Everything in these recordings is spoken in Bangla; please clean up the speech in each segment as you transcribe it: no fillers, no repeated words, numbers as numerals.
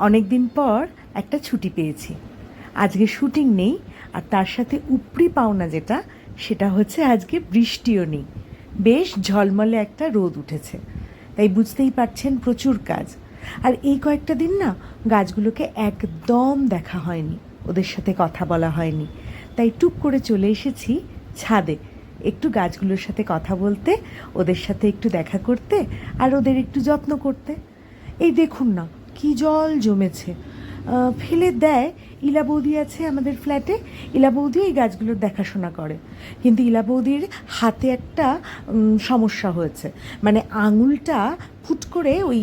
অনেক দিন পর একটা ছুটি পেয়েছি। আজকে শুটিং নেই, আর তার সাথে উপরি পাওনা যেটা, সেটা হচ্ছে আজকে বৃষ্টিও নেই। বেশ ঝলমলে একটা রোদ উঠেছে, তাই বুঝতেই পারছেন প্রচুর কাজ। আর এই কয়েকটা দিন না গাছগুলোকে একদম দেখা হয়নি, ওদের সাথে কথা বলা হয়নি, তাই টুক করে চলে এসেছি ছাদে একটু গাছগুলোর সাথে কথা বলতে, ওদের সাথে একটু দেখা করতে, আর ওদের একটু যত্ন করতে। এই দেখুন না কি জল জমেছে, ফেলে দেয়। ইলা বৌদি আছে আমাদের ফ্ল্যাটে, ইলা বৌদি এই গাছগুলোর দেখাশোনা করে, কিন্তু ইলা বৌদির হাতে একটা সমস্যা হয়েছে, মানে আঙুলটা ফুট করে ওই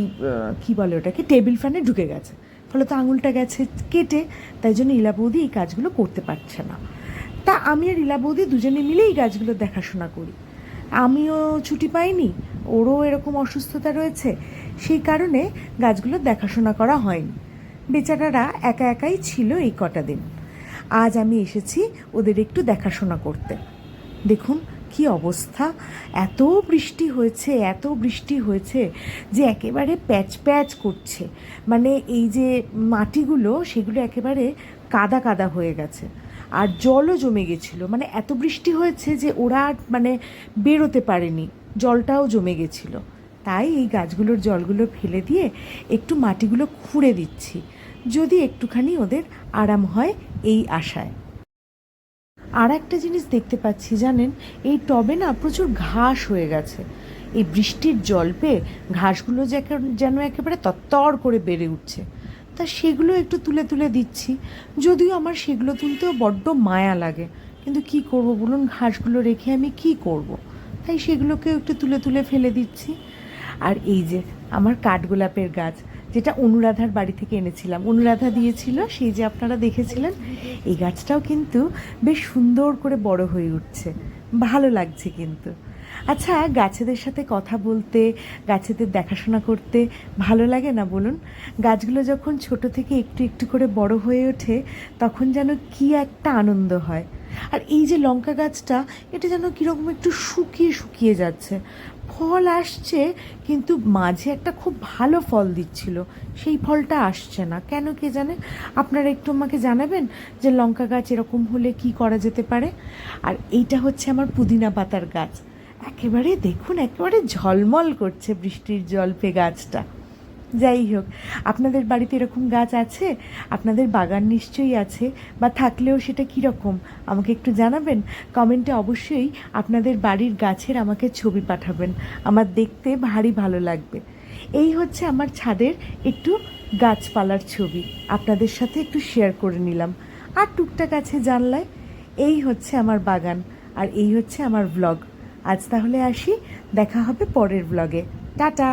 কী বলে ওটাকে, টেবিল ফ্যানে ঢুকে গেছে, ফলে তো আঙুলটা গেছে কেটে, তাই জন্য ইলা বৌদি এই কাজগুলো করতে পারছে না। তা আমি আর ইলা বৌদি দুজনে মিলে এই গাছগুলোর দেখাশোনা করি। আমিও ছুটি পাইনি, ওরও এরকম অসুস্থতা রয়েছে, সেই কারণে গাছগুলোর দেখাশোনা করা হয়নি। বেচারারা একা একাই ছিল এই কটা দিন। আজ আমি এসেছি ওদের একটু দেখাশোনা করতে। দেখুন কি অবস্থা, এত বৃষ্টি হয়েছে, এত বৃষ্টি হয়েছে যে একেবারে প্যাচ প্যাচ করছে, মানে এই যে মাটিগুলো সেগুলো একেবারে কাদা কাদা হয়ে গেছে, আর জলও জমে গেছিলো। মানে এত বৃষ্টি হয়েছে যে ওরা মানে বেরোতে পারেনি, জলটাও জমে গেছিলো। তাই এই গাছগুলোর জলগুলো ফেলে দিয়ে একটু মাটিগুলো খুঁড়ে দিচ্ছি, যদি একটুখানি ওদের আরাম হয় এই আশায়। আর একটা জিনিস দেখতে পাচ্ছি জানেন, এই টবে না প্রচুর ঘাস হয়ে গেছে। এই বৃষ্টির জল পেয়ে ঘাসগুলো যেন একেবারে তত্তর করে বেড়ে উঠছে, তা সেগুলো একটু তুলে তুলে দিচ্ছি, যদিও আমার সেগুলো তুলতেও বড্ড মায়া লাগে, কিন্তু কি করব বলুন, ঘাসগুলো রেখে আমি কি করব, তাই সেগুলোকেও একটু তুলে তুলে ফেলে দিচ্ছি। আর এই যে আমার কাঠগোলাপের গাছ, যেটা অনুরাধার বাড়ি থেকে এনেছিলাম, অনুরাধা দিয়েছিল, সেই যে আপনারা দেখেছিলেন, এই গাছটাও কিন্তু বেশ সুন্দর করে বড় হয়ে উঠছে, ভালো লাগছে কিন্তু। আচ্ছা, গাছেদের সাথে কথা বলতে, গাছেদের দেখাশোনা করতে ভালো লাগে না বলুন? গাছগুলো যখন ছোট থেকে একটু একটু করে বড় হয়ে ওঠে, তখন যেন কি একটা আনন্দ হয়। আর এই যে লঙ্কা গাছটা, এটা যেন কীরকম একটু শুকিয়ে শুকিয়ে যাচ্ছে, ফল আসছে কিন্তু মাঝে একটা খুব ভালো ফল দিচ্ছিল, সেই ফলটা আসছে না কেন কে জানে। আপনারা একটু আমাকে জানাবেন যে লঙ্কা গাছ এরকম হলে কি করা যেতে পারে। আর এইটা হচ্ছে আমার পুদিনা পাতার গাছ, একেবারে দেখুন একেবারে ঝলমল করছে বৃষ্টির জল পেয়ে গাছটা। যাই হোক, আপনাদের বাড়িতে এরকম গাছ আছে? আপনাদের বাগান নিশ্চয়ই আছে, বা থাকলেও সেটা কীরকম আমাকে একটু জানাবেন কমেন্টে। অবশ্যই আপনাদের বাড়ির গাছের আমাকে ছবি পাঠাবেন, আমার দেখতে ভারী ভালো লাগবে। এই হচ্ছে আমার ছাদের একটু গাছপালার ছবি, আপনাদের সাথে একটু শেয়ার করে নিলাম। আর টুকটাক আছে জানলায়। এই হচ্ছে আমার বাগান, আর এই হচ্ছে আমার ব্লগ। আজ তাহলে আসি, দেখা হবে পরের ব্লগে। টাটা।